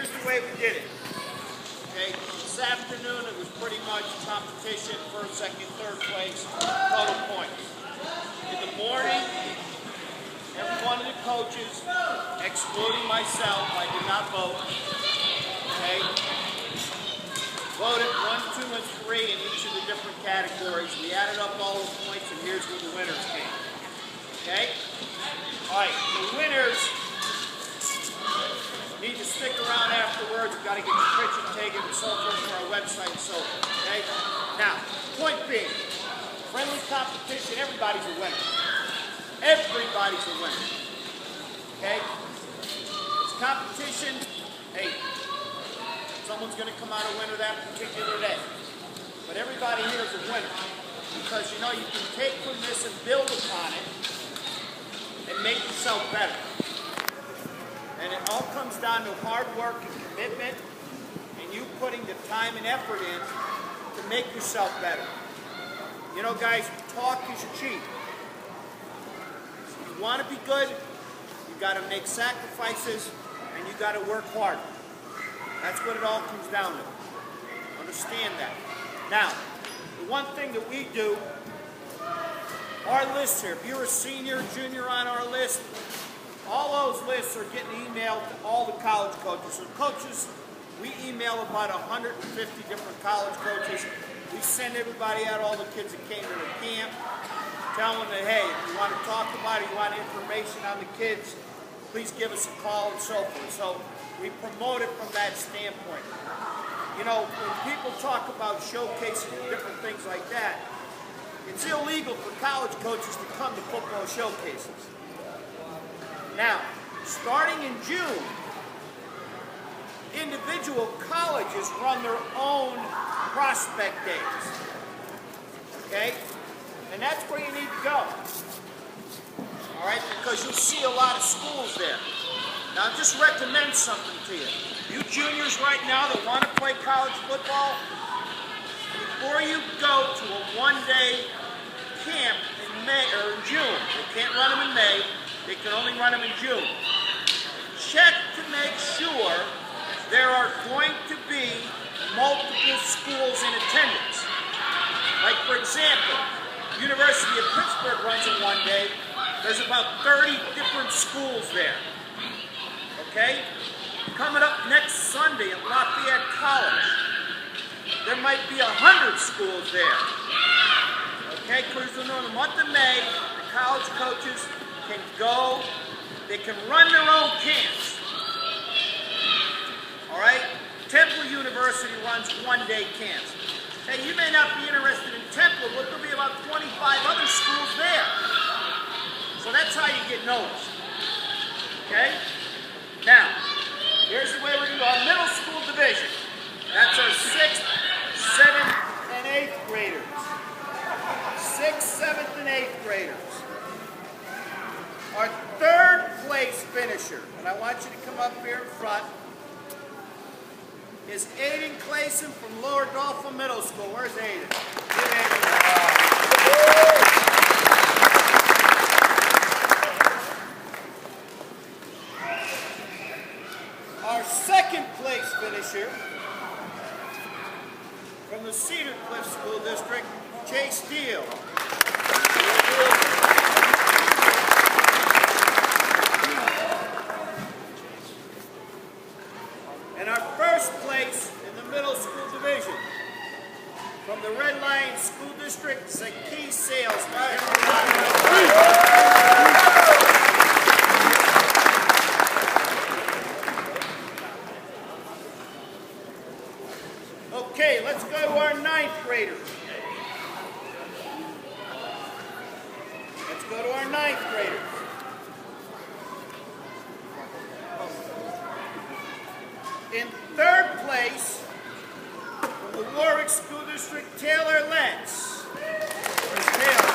here's the way we did it. Okay, this afternoon it was pretty much competition, first, second, third place, total points. In the morning, every one of the coaches, excluding myself, I did not vote, okay, voted 1, 2, and 3 in each of the different categories. We added up all those points, and here's where the winners came. Okay? All right, the winners need to stick around afterwards. We've got to get your picture taken and so forth for our website and so forth. Okay? Now, point being, friendly competition, everybody's a winner. Everybody's a winner. Okay? It's competition. Hey, someone's going to come out a winner that particular day. But everybody here is a winner. Because, you know, you can take from this and build upon it and make yourself better. And it all comes down to hard work and commitment and you putting the time and effort in to make yourself better. You know, guys, talk is cheap. If you want to be good, you got to make sacrifices and you got to work hard. That's what it all comes down to. Understand that. Now, the one thing that we do, our list here, if you're a senior, junior on our list, all those lists are getting emailed to all the college coaches. So coaches, we email about 150 different college coaches. We send everybody out, all the kids that came to the camp, tell them that, hey, if you want to talk about it, you want information on the kids, please give us a call and so forth. So we promote it from that standpoint. You know, when people talk about showcasing and different things like that, it's illegal for college coaches to come to football showcases. Now, starting in June, individual colleges run their own prospect days. Okay? And that's where you need to go. All right? Because you'll see a lot of schools there. Now, I'll just recommend something to you. You juniors right now that want to play college football, before you go to a one-day camp in May or in June, they can't run them in May, they can only run them in June. Check to make sure there are going to be multiple schools in attendance. Like, for example, University of Pittsburgh runs it one day. There's about 30 different schools there. Okay? Coming up next Sunday at Lafayette College, there might be 100 schools there. Okay? Because in the month of May, the college coaches can go, they can run their own camps. All right? Temple University runs one-day camps. Hey, you may not be interested in Temple, but there'll be about 25 other schools there. So that's how you get noticed. Okay? Now, here's the way we're going to do our middle school division. That's our 6th, 7th, and 8th graders. 6th, 7th, and 8th graders. Our 3rd place finisher, and I want you to come up here in front, is Aiden Clayson from Lower Dolphin Middle School. Where's Aiden? Give Aiden Our 2nd place finisher from the Cedar Cliff School District, Chase Steele. And our 1st place in the middle school division from the Red Lion School District, St. Keys Salesman. Okay, let's go to our 9th graders. Let's go to our 9th graders. In 3rd place, from the Warwick School District, Taylor Lentz. Where's Taylor?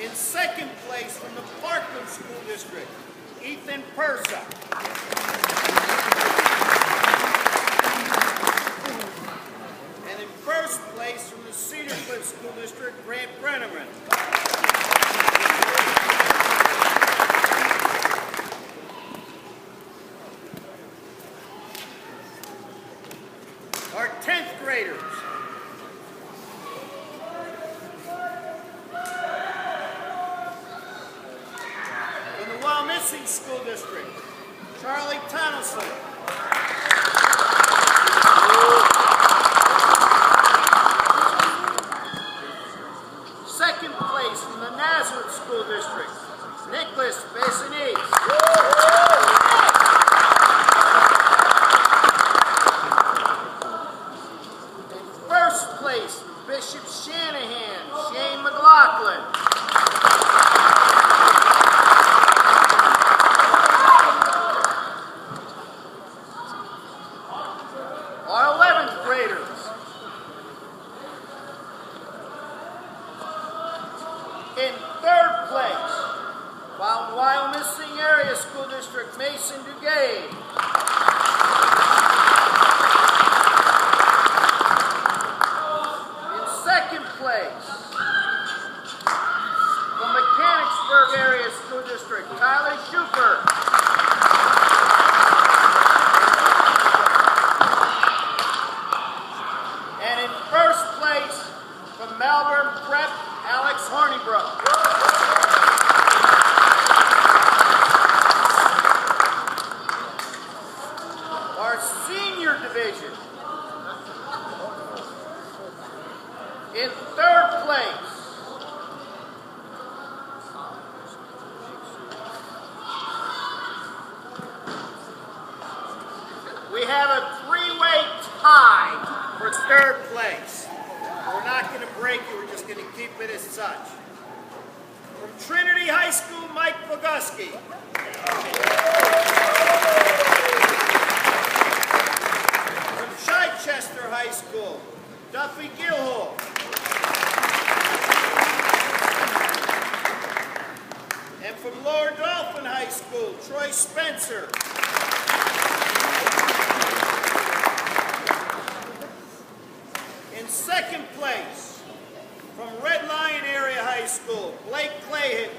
In 2nd place, from the Parkland School District, Ethan Persa. And in 1st place, from the Cedar Cliff School District, Grant Brenneman. Lansing School District, Charlie Tonelson. Second place from the Nazareth School District, Nicholas Basinese. And first place, Bishop Shanahan, Shane McLaughlin. Our 11th graders. In third place, while missing area school district, Mason Duguay. In second place, from Mechanicsburg area school district, Tyler Schufer. And in first place, from Melbourne Prep, Alex Hornibrook. Our senior division, in third place, we have a three-way tie for third place. We're not going to break it, we're just going to keep it as such. From Trinity High School, Mike Boguski. From Chichester High School, Duffy Gilhole. And from Lower Dolphin High School, Troy Spencer. In second place, from Red Lion Area High School, Blake Cahill.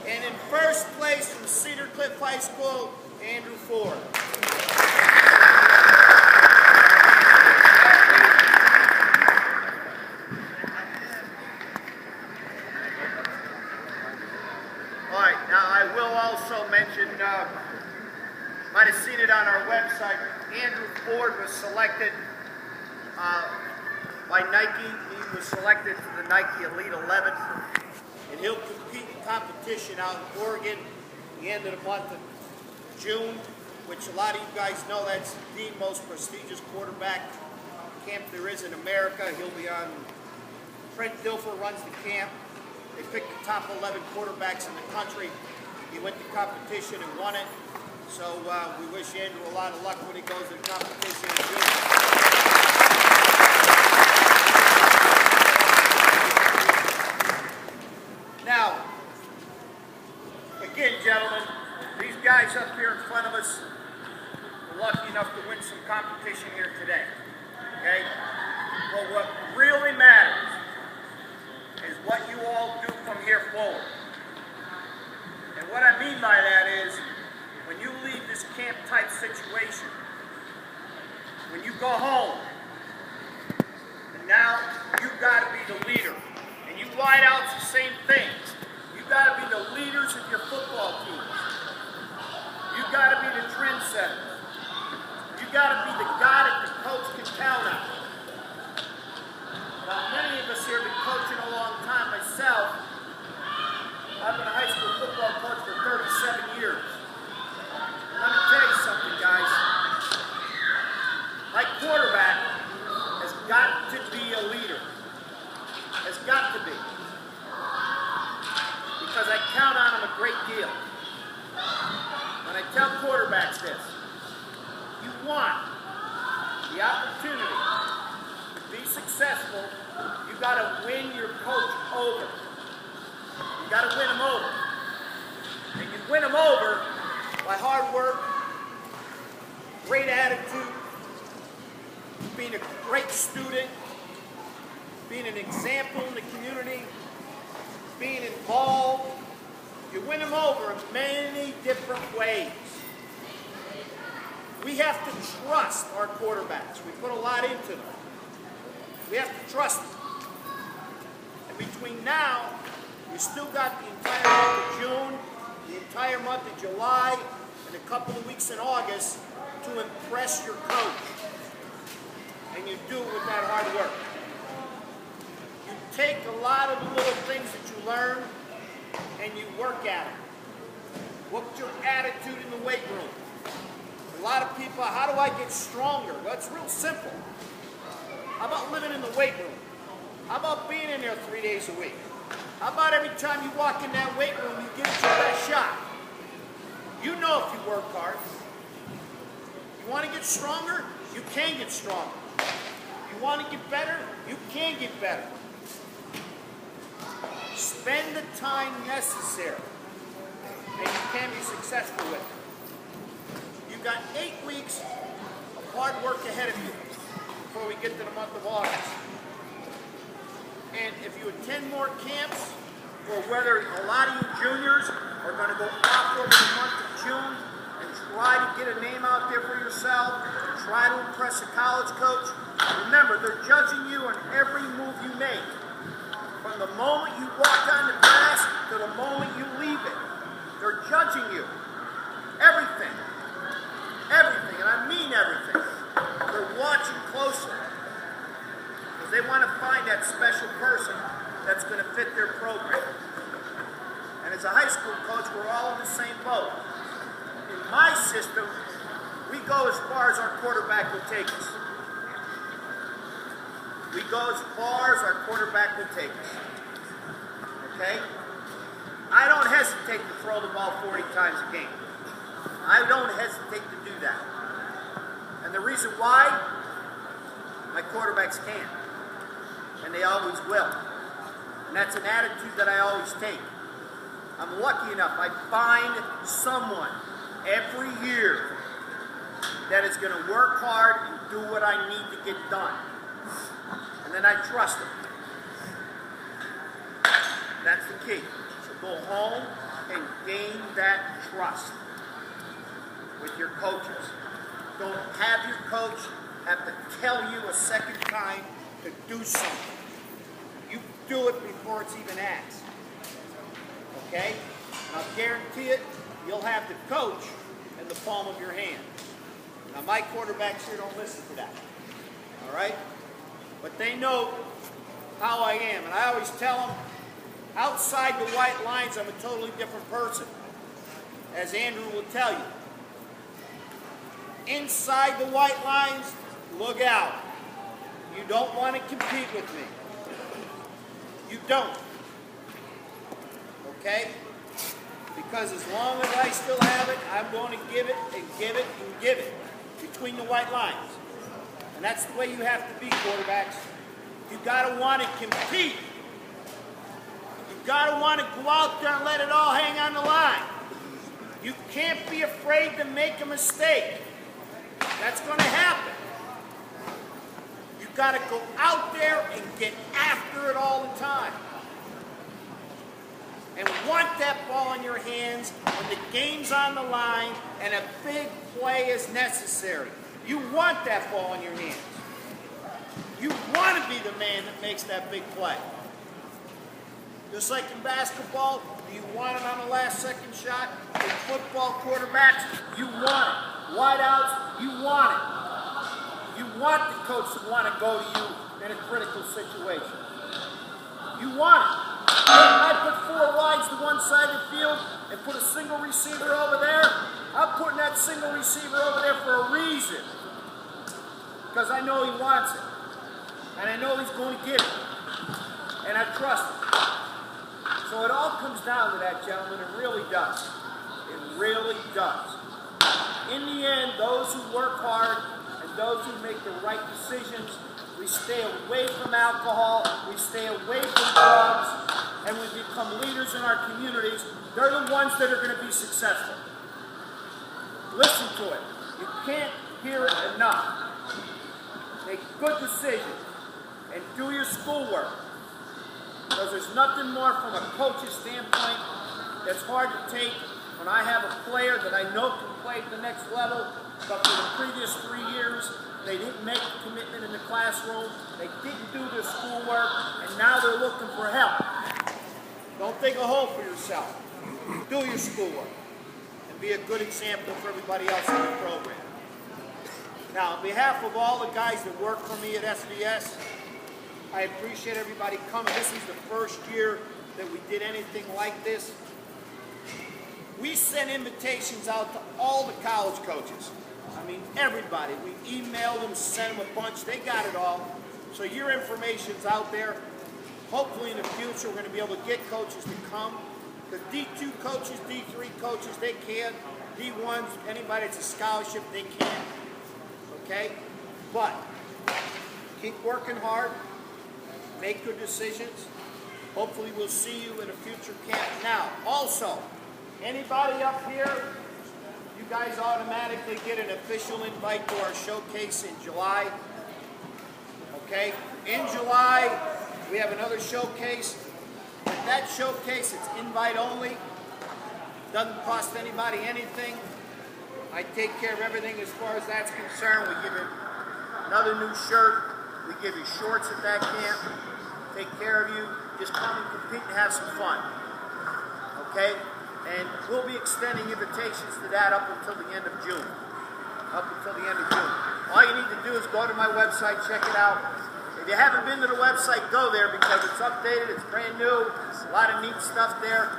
And in first place, from Cedar Cliff High School, Andrew Ford. All right, now I will also mention, might have seen it on our website, Andrew Ford was selected by Nike. He was selected for the Nike Elite 11, and he'll compete in competition out in Oregon the end of the month of June, which a lot of you guys know that's the most prestigious quarterback camp there is in America. He'll be on, Trent Dilfer runs the camp. They picked the top 11 quarterbacks in the country. He went to competition and won it. So we wish Andrew a lot of luck when he goes to the competition in June. Now, again, gentlemen, these guys up here in front of us were lucky enough to win some competition here today. Okay? But what really matters is what you all do from here forward. And what I mean by that is, when you leave this camp type situation, when you go home, and now you've got to be the leader. And you wideouts, the same thing. You've got to be the leaders of your football teams. You've got to be the trendsetters. You've got to be the guy that the coach can count on. Now, many of us here have been coaching a long time. Myself, I've been a high school football coach for 37 years. Let me tell you something, guys. My quarterback has got to be a leader. Has got to be. Because I count on him a great deal. When I tell quarterbacks this, you want the opportunity to be successful, you got to win your coach over. You got to win him over. And you win him over by hard work, great attitude, being a great student, being an example in the community, being involved. You win them over in many different ways. We have to trust our quarterbacks. We put a lot into them. We have to trust them. And we between now, you still got the entire month of June, the entire month of July, and a couple of weeks in August to impress your coach. And you do it with that hard work. You take a lot of the little things that you learn and you work at it. What's your attitude in the weight room? A lot of people, how do I get stronger? Well, it's real simple. How about living in the weight room? How about being in there 3 days a week? How about every time you walk in that weight room, you give it your best shot? You know if you work hard. You want to get stronger? You can get stronger. You want to get better? You can get better. Spend the time necessary, and you can be successful with it. You've got 8 weeks of hard work ahead of you before we get to the month of August. And if you attend more camps, or whether a lot of you juniors are going to go off over the month of June and try to get a name out there for yourself, try to impress a college coach, remember, they're judging you on every move you make. From the moment you walk on the grass to the moment you leave it. They're judging you. Everything. Everything, and I mean everything. They're watching closely. Because they want to find that special person that's going to fit their program. And as a high school coach, we're all in the same boat. In my system, we go as far as our quarterback will take us. We go as far as our quarterback will take us. Okay? I don't hesitate to throw the ball 40 times a game. I don't hesitate to do that. And the reason why, my quarterbacks can. And they always will. And that's an attitude that I always take. I'm lucky enough, I find someone every year that is going to work hard and do what I need to get done. And then I trust them. That's the key. So go home and gain that trust with your coaches. Don't have your coach have to tell you a second time to do something. You do it before it's even asked. Okay? And I'll guarantee it, you'll have the coach in the palm of your hand. Now my quarterbacks here don't listen to that. All right? But they know how I am. And I always tell them, outside the white lines, I'm a totally different person. As Andrew will tell you. Inside the white lines, look out. You don't want to compete with me. You don't. Okay? Because as long as I still have it, I'm going to give it and give it and give it between the white lines. And that's the way you have to be, quarterbacks. You've got to want to compete. You've got to want to go out there and let it all hang on the line. You can't be afraid to make a mistake. That's going to happen. You've got to go out there and get after it all the time. And want that ball in your hands when the game's on the line and a big play is necessary. You want that ball in your hands. You want to be the man that makes that big play. Just like in basketball, do you want it on the last second shot? In football, quarterbacks, you want it. Wideouts, you want it. You want the coach to want to go to you in a critical situation. You want it. I put 4 wides to one side of the field and put a single receiver over there. I'm putting that single receiver over there for a reason. Because I know he wants it. And I know he's going to get it. And I trust him. So it all comes down to that, gentlemen. It really does. It really does. In the end, those who work hard and those who make the right decisions, we stay away from alcohol, we stay away from drugs, and we become leaders in our communities. They're the ones that are going to be successful. Listen to it. You can't hear it enough. Make good decisions and do your schoolwork. Because there's nothing more from a coach's standpoint that's hard to take when I have a player that I know can play at the next level, but for the previous 3 years, they didn't make a commitment in the classroom, they didn't do their schoolwork, and now they're looking for help. Don't dig a hole for yourself. Do your schoolwork and be a good example for everybody else in the program. Now, on behalf of all the guys that work for me at SDS, I appreciate everybody coming. This is the first year that we did anything like this. We sent invitations out to all the college coaches. I mean, everybody. We emailed them, sent them a bunch. They got it all. So your information's out there. Hopefully in the future we're going to be able to get coaches to come. The D2 coaches, D3 coaches, they can. D1s, anybody that's a scholarship, they can. Okay? But keep working hard. Make good decisions. Hopefully we'll see you in a future camp. Now, also, anybody up here, you guys automatically get an official invite to our showcase in July. Okay? In July, we have another showcase. At that showcase, it's invite only. Doesn't cost anybody anything. I take care of everything as far as that's concerned. We give you another new shirt. We give you shorts at that camp. Take care of you. Just come and compete and have some fun. Okay? And we'll be extending invitations to that up until the end of June. Up until the end of June. All you need to do is go to my website, check it out. If you haven't been to the website, go there because it's updated, it's brand new, a lot of neat stuff there,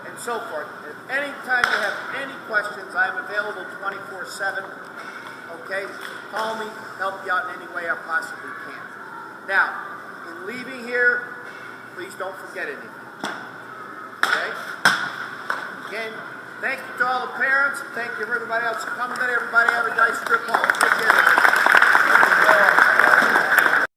and so forth. If anytime you have any questions, I am available 24/7. Okay? Call me, help you out in any way I possibly can. Now, in leaving here, please don't forget anything. Okay? Again, thank you to all the parents. Thank you for everybody else coming today. Everybody have a nice trip home. Take care.